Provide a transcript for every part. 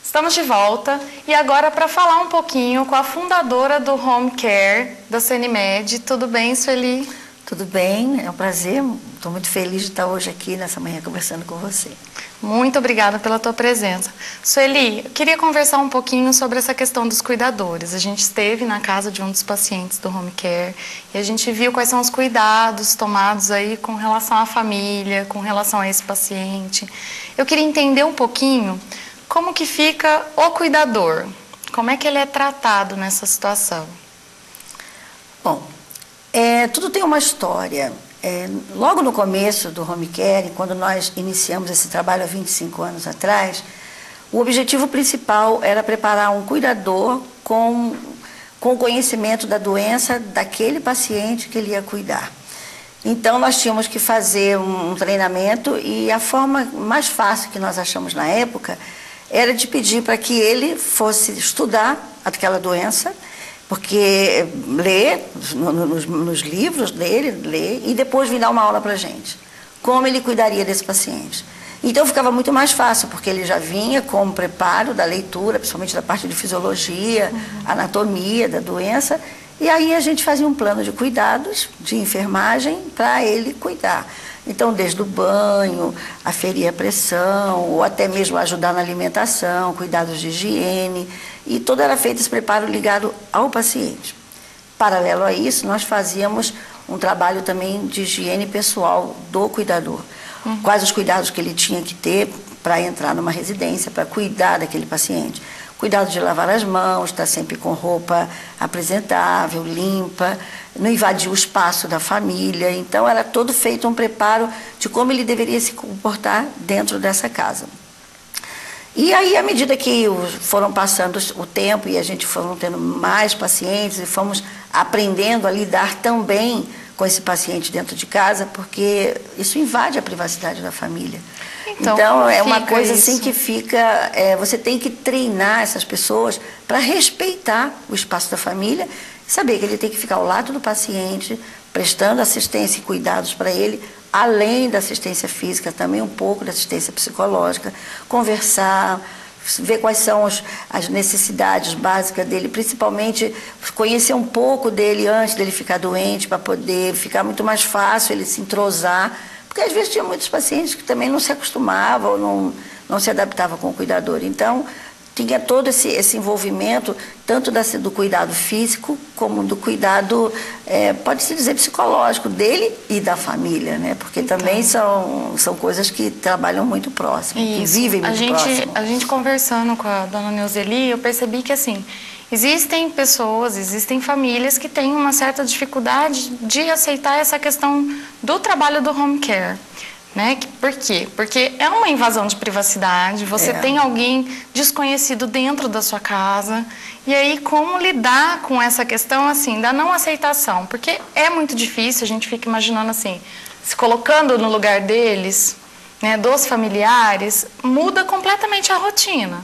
Estamos de volta e agora para falar um pouquinho com a fundadora do Home Care da CNMed. Tudo bem, Sueli? Tudo bem, é um prazer. Estou muito feliz de estar hoje aqui nessa manhã conversando com você. Muito obrigada pela tua presença. Sueli, eu queria conversar um pouquinho sobre essa questão dos cuidadores. A gente esteve na casa de um dos pacientes do Home Care e a gente viu quais são os cuidados tomados aí com relação à família, com relação a esse paciente. Eu queria entender um pouquinho como que fica o cuidador, como é que ele é tratado nessa situação? Bom, tudo tem uma história. Logo no começo do Home Care, quando nós iniciamos esse trabalho há 25 anos atrás, o objetivo principal era preparar um cuidador com conhecimento da doença daquele paciente que ele ia cuidar. Então, nós tínhamos que fazer um treinamento e a forma mais fácil que nós achamos na época era de pedir para que ele fosse estudar aquela doença, porque ler nos livros dele, ler, e depois vir dar uma aula para a gente, como ele cuidaria desse paciente. Então ficava muito mais fácil, porque ele já vinha com o preparo da leitura, principalmente da parte de fisiologia, anatomia da doença, e aí a gente fazia um plano de cuidados, de enfermagem, para ele cuidar. Então, desde o banho, aferir a pressão, ou até mesmo ajudar na alimentação, cuidados de higiene, e todo era feito esse preparo ligado ao paciente. Paralelo a isso, nós fazíamos um trabalho também de higiene pessoal do cuidador. Quais os cuidados que ele tinha que ter para entrar numa residência, para cuidar daquele paciente. Cuidado de lavar as mãos, estar sempre com roupa apresentável, limpa, não invadir o espaço da família. Então, era todo feito um preparo de como ele deveria se comportar dentro dessa casa. E aí, à medida que foram passando o tempo e a gente foram tendo mais pacientes e fomos aprendendo a lidar também com esse paciente dentro de casa, porque isso invade a privacidade da família. Então é uma coisa assim que fica... você tem que treinar essas pessoas para respeitar o espaço da família, saber que ele tem que ficar ao lado do paciente, prestando assistência e cuidados para ele, além da assistência física, também um pouco da assistência psicológica, conversar, ver quais são as necessidades básicas dele, principalmente conhecer um pouco dele antes dele ficar doente, para poder ficar muito mais fácil ele se entrosar, porque às vezes tinha muitos pacientes que também não se acostumavam, ou não se adaptavam com o cuidador. Então, tinha todo esse envolvimento, tanto do cuidado físico, como do cuidado, pode-se dizer, psicológico, dele e da família, né? Porque também são coisas que trabalham muito próximo, que vivem muito próximo. A gente conversando com a dona Neuzeli, eu percebi que, assim, existem pessoas, existem famílias que têm uma certa dificuldade de aceitar essa questão do trabalho do home care. Né? Por quê? Porque é uma invasão de privacidade, você tem alguém desconhecido dentro da sua casa, e aí como lidar com essa questão assim, da não aceitação? Porque é muito difícil, a gente fica imaginando assim, se colocando no lugar deles, né, dos familiares, muda completamente a rotina.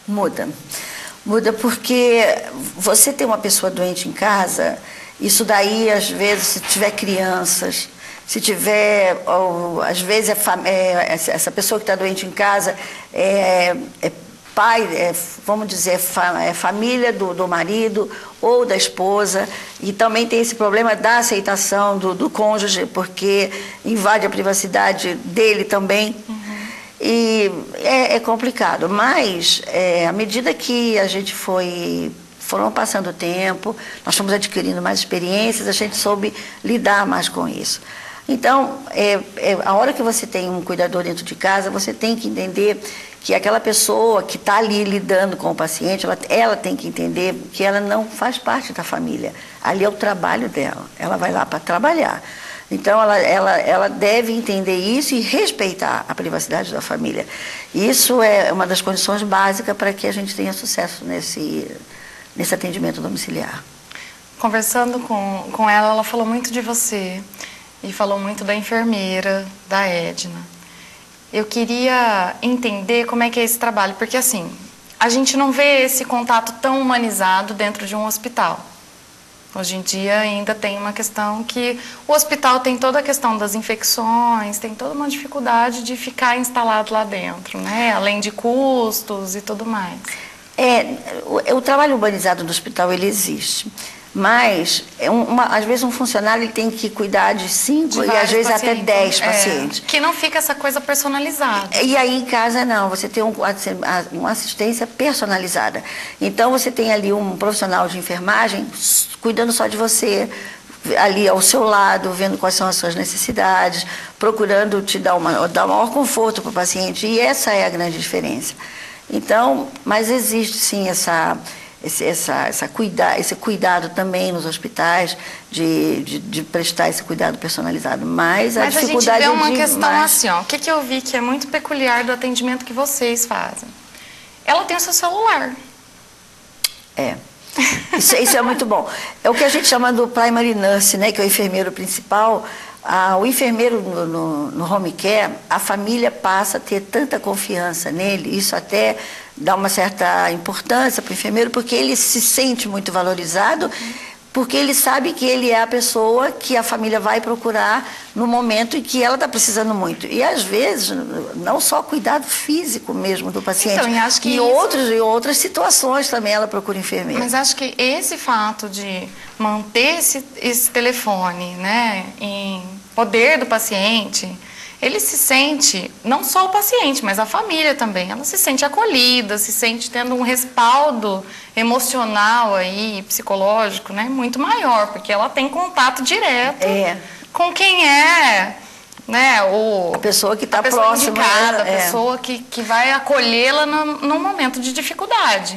Muda porque você ter uma pessoa doente em casa, isso daí às vezes, se tiver crianças, se tiver, às vezes, essa pessoa que está doente em casa é pai, vamos dizer, família do marido ou da esposa, e também tem esse problema da aceitação do cônjuge, porque invade a privacidade dele também. E é complicado, mas à medida que a gente foram passando o tempo, nós fomos adquirindo mais experiências, a gente soube lidar mais com isso. Então, a hora que você tem um cuidador dentro de casa, você tem que entender que aquela pessoa que está ali lidando com o paciente, ela tem que entender que ela não faz parte da família. Ali é o trabalho dela, ela vai lá para trabalhar. Então, ela deve entender isso e respeitar a privacidade da família. Isso é uma das condições básicas para que a gente tenha sucesso nesse atendimento domiciliar. Conversando com ela, ela falou muito de você. E falou muito da enfermeira, da Edna. Eu queria entender como é que é esse trabalho, porque assim, a gente não vê esse contato tão humanizado dentro de um hospital, Hoje em dia ainda tem uma questão que o hospital tem toda a questão das infecções, tem toda uma dificuldade de ficar instalado lá dentro, né? Além de custos e tudo mais. O trabalho urbanizado do hospital, ele existe. Mas, às vezes, um funcionário ele tem que cuidar de 5 e, às vezes, até 10 pacientes. Que não fica essa coisa personalizada. E aí, em casa, não. Você tem uma assistência personalizada. Então, você tem ali um profissional de enfermagem cuidando só de você, ali ao seu lado, vendo quais são as suas necessidades, procurando te dar maior conforto para o paciente. E essa é a grande diferença. Então, mas existe, sim, esse cuidado também nos hospitais, de prestar esse cuidado personalizado. Mas a dificuldade a gente vê uma questão assim, ó, o que eu vi que é muito peculiar do atendimento que vocês fazem? Ela tem o seu celular. Isso é muito bom. É o que a gente chama do primary nurse, né, que é o enfermeiro principal. O enfermeiro no home care, a família passa a ter tanta confiança nele, isso até dá uma certa importância para o enfermeiro, porque ele se sente muito valorizado, porque ele sabe que ele é a pessoa que a família vai procurar no momento em que ela está precisando muito. E, às vezes, não só cuidado físico mesmo do paciente, então, acho que e outras situações também ela procura enfermeiro. Mas acho que esse fato de manter esse telefone, né, em poder do paciente, ele se sente, não só o paciente, mas a família também, ela se sente acolhida, se sente tendo um respaldo emocional aí, psicológico, né, muito maior, porque ela tem contato direto com quem é, né, a pessoa que está próxima, indicada, a pessoa que vai acolhê-la num momento de dificuldade.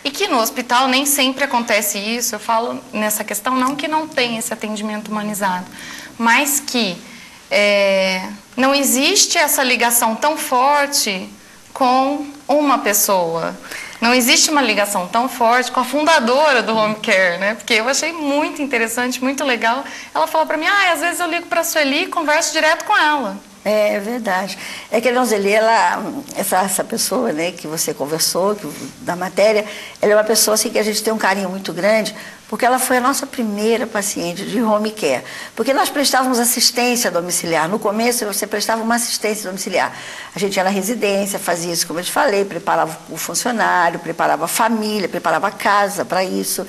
E que no hospital nem sempre acontece isso, eu falo nessa questão, não que não tem esse atendimento humanizado, mas que não existe essa ligação tão forte com uma pessoa. Não existe uma ligação tão forte com a fundadora do home care, né? Porque eu achei muito interessante, muito legal. Ela falou para mim, às vezes eu ligo para a Sueli e converso direto com ela. É verdade. É que a Nozeli, essa pessoa, né, que você conversou, da matéria, ela é uma pessoa assim, que a gente tem um carinho muito grande, porque ela foi a nossa primeira paciente de home care. Porque nós prestávamos assistência domiciliar. No começo, você prestava uma assistência domiciliar. A gente ia na residência, fazia isso, como eu te falei, preparava o funcionário, preparava a família, preparava a casa para isso.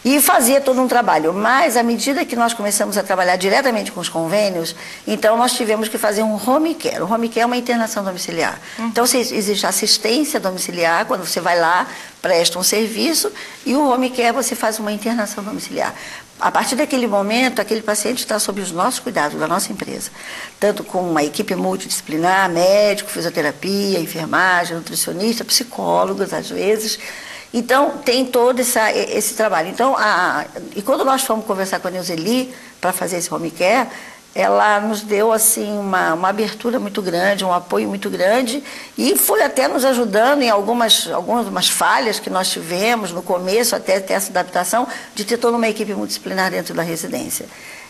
E fazia todo um trabalho, mas à medida que nós começamos a trabalhar diretamente com os convênios, então nós tivemos que fazer um home care. O home care é uma internação domiciliar. Então existe assistência domiciliar, quando você vai lá, presta um serviço, e o home care você faz uma internação domiciliar. A partir daquele momento, aquele paciente está sob os nossos cuidados, da nossa empresa. Tanto com uma equipe multidisciplinar, médico, fisioterapia, enfermagem, nutricionista, psicólogos, às vezes. Então, tem todo esse trabalho. Então, e quando nós fomos conversar com a Nozeli para fazer esse home care, ela nos deu assim, uma abertura muito grande, um apoio muito grande, e foi até nos ajudando em algumas falhas que nós tivemos no começo, até ter essa adaptação, de ter toda uma equipe multidisciplinar dentro da residência.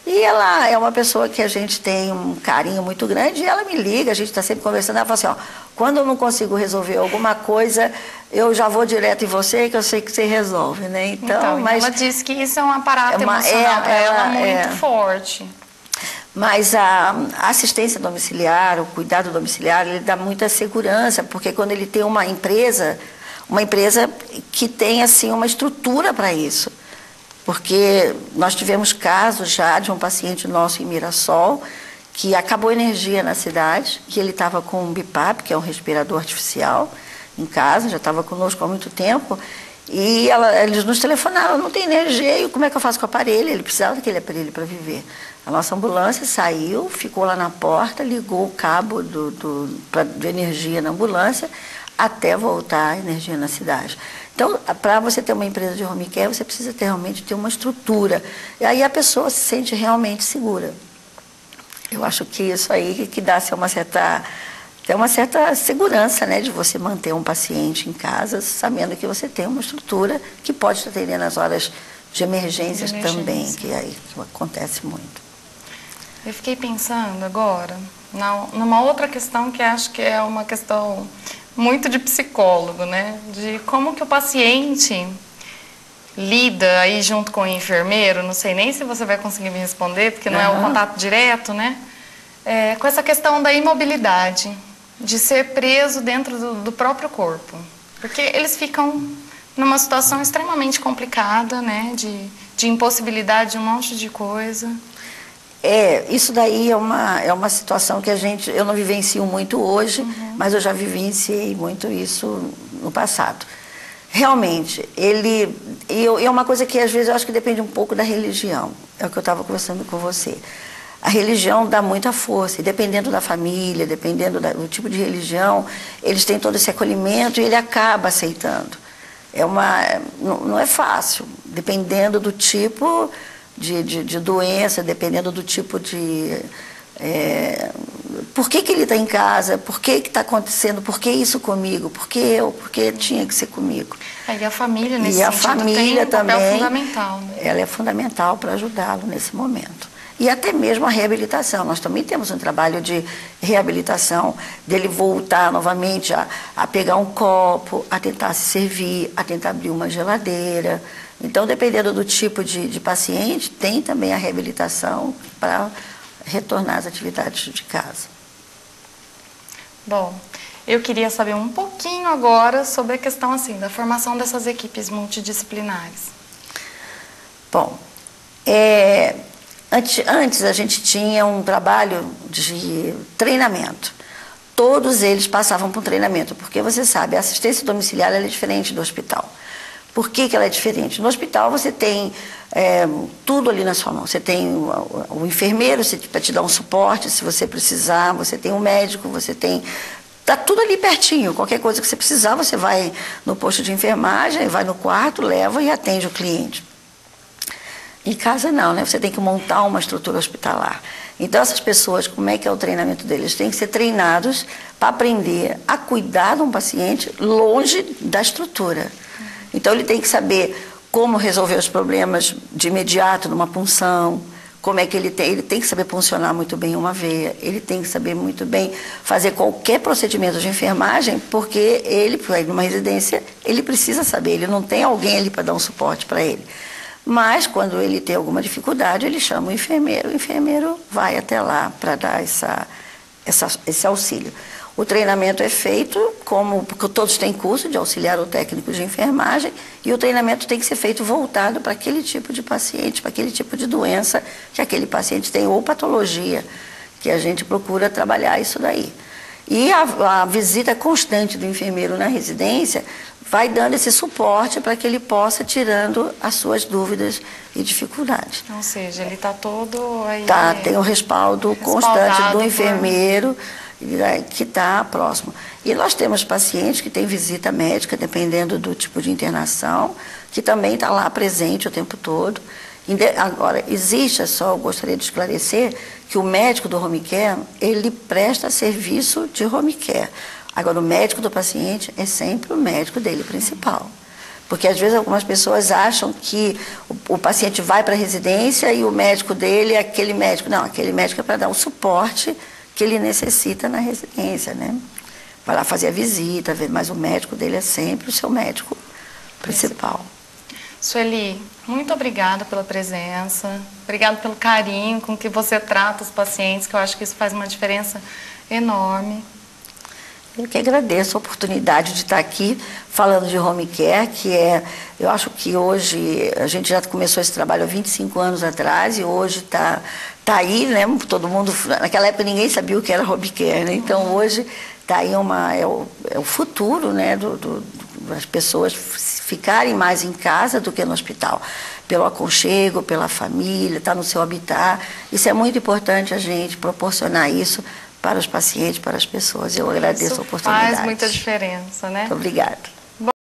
E ela é uma pessoa que a gente tem um carinho muito grande, e ela me liga, a gente está sempre conversando, ela fala assim, quando eu não consigo resolver alguma coisa, eu já vou direto em você, que eu sei que você resolve, né? Então mas ela disse que isso é um aparato emocional para ela muito forte. Mas a assistência domiciliar, o cuidado domiciliar, ele dá muita segurança, porque quando ele tem uma empresa que tem assim uma estrutura para isso. Porque nós tivemos casos já de um paciente nosso em Mirassol, que acabou a energia na cidade, que ele estava com um BiPAP, que é um respirador artificial, em casa, já estava conosco há muito tempo, e eles nos telefonaram, não tem energia, e como é que eu faço com o aparelho? Ele precisava daquele aparelho para viver. A nossa ambulância saiu, ficou lá na porta, ligou o cabo de energia na ambulância, até voltar a energia na cidade. Então, para você ter uma empresa de home care, você precisa realmente ter uma estrutura. E aí a pessoa se sente realmente segura. Eu acho que isso aí que dá uma certa segurança, né, de você manter um paciente em casa, sabendo que você tem uma estrutura que pode te atender nas horas de emergências também, que aí acontece muito. Eu fiquei pensando agora numa outra questão que acho que é uma questão muito de psicólogo, né? De como que o paciente, lida aí junto com o enfermeiro, não sei nem se você vai conseguir me responder, porque não é o contato direto, né? Com essa questão da imobilidade, de ser preso dentro do próprio corpo. Porque eles ficam numa situação extremamente complicada, né? De impossibilidade de um monte de coisa. Isso daí é uma situação que eu não vivencio muito hoje, mas eu já vivenciei muito isso no passado. Realmente, é uma coisa que às vezes eu acho que depende um pouco da religião, é o que eu estava conversando com você. A religião dá muita força, e dependendo da família, dependendo do tipo de religião, eles têm todo esse acolhimento e ele acaba aceitando. Não é fácil, dependendo do tipo de doença, dependendo do tipo de... por que ele está em casa? Por que está acontecendo? Por que isso comigo? Por que eu? Por que tinha que ser comigo? E a família, nesse sentido, tem um papel fundamental. Né? Ela é fundamental para ajudá-lo nesse momento. E até mesmo a reabilitação. Nós também temos um trabalho de reabilitação, dele voltar novamente a pegar um copo, a tentar se servir, a tentar abrir uma geladeira. Então, dependendo do tipo de paciente, tem também a reabilitação para retornar às atividades de casa. Bom, eu queria saber um pouquinho agora sobre a questão assim, da formação dessas equipes multidisciplinares. Bom, antes a gente tinha um trabalho de treinamento. Todos eles passavam por um treinamento, porque você sabe, a assistência domiciliar ela é diferente do hospital. Por que ela é diferente? No hospital você tem tudo ali na sua mão. Você tem o enfermeiro para te dar um suporte, se você precisar. Você tem o médico, você tem... Está tudo ali pertinho. Qualquer coisa que você precisar, você vai no posto de enfermagem, vai no quarto, leva e atende o cliente. Em casa não, né? Você tem que montar uma estrutura hospitalar. Então essas pessoas, como é que é o treinamento deles? Eles têm que ser treinados para aprender a cuidar de um paciente longe da estrutura. Então ele tem que saber como resolver os problemas de imediato numa punção, como é que ele tem que saber puncionar muito bem uma veia, ele tem que saber muito bem fazer qualquer procedimento de enfermagem, porque ele, numa residência, ele precisa saber, ele não tem alguém ali para dar um suporte para ele. Mas, quando ele tem alguma dificuldade, ele chama o enfermeiro vai até lá para dar esse auxílio. O treinamento é feito, porque todos têm curso de auxiliar ou técnico de enfermagem, e o treinamento tem que ser feito voltado para aquele tipo de paciente, para aquele tipo de doença que aquele paciente tem, ou patologia, que a gente procura trabalhar isso daí. E a visita constante do enfermeiro na residência vai dando esse suporte para que ele possa tirando as suas dúvidas e dificuldades. Ou seja, ele está todo aí... Tem o respaldo constante do enfermeiro que está próximo. E nós temos pacientes que têm visita médica, dependendo do tipo de internação, que também está lá presente o tempo todo. Agora, eu gostaria de esclarecer que o médico do home care, ele presta serviço de home care. Agora, o médico do paciente é sempre o médico dele principal. Porque, às vezes, algumas pessoas acham que o paciente vai para a residência e o médico dele é aquele médico. Não, aquele médico é para dar o suporte que ele necessita na residência, né? Vai lá fazer a visita, mas o médico dele é sempre o seu médico principal. Sueli, muito obrigada pela presença, obrigada pelo carinho com que você trata os pacientes, que eu acho que isso faz uma diferença enorme. Eu que agradeço a oportunidade de estar aqui falando de home care, eu acho que hoje, a gente já começou esse trabalho há 25 anos atrás e hoje está aí, né? Todo mundo, naquela época ninguém sabia o que era home care, né? Então hoje está aí é o futuro, né? Das pessoas ficarem mais em casa do que no hospital, pelo aconchego, pela família, estar no seu habitat. Isso é muito importante a gente proporcionar isso para os pacientes, para as pessoas. Eu agradeço a oportunidade. Faz muita diferença, né? Muito obrigada.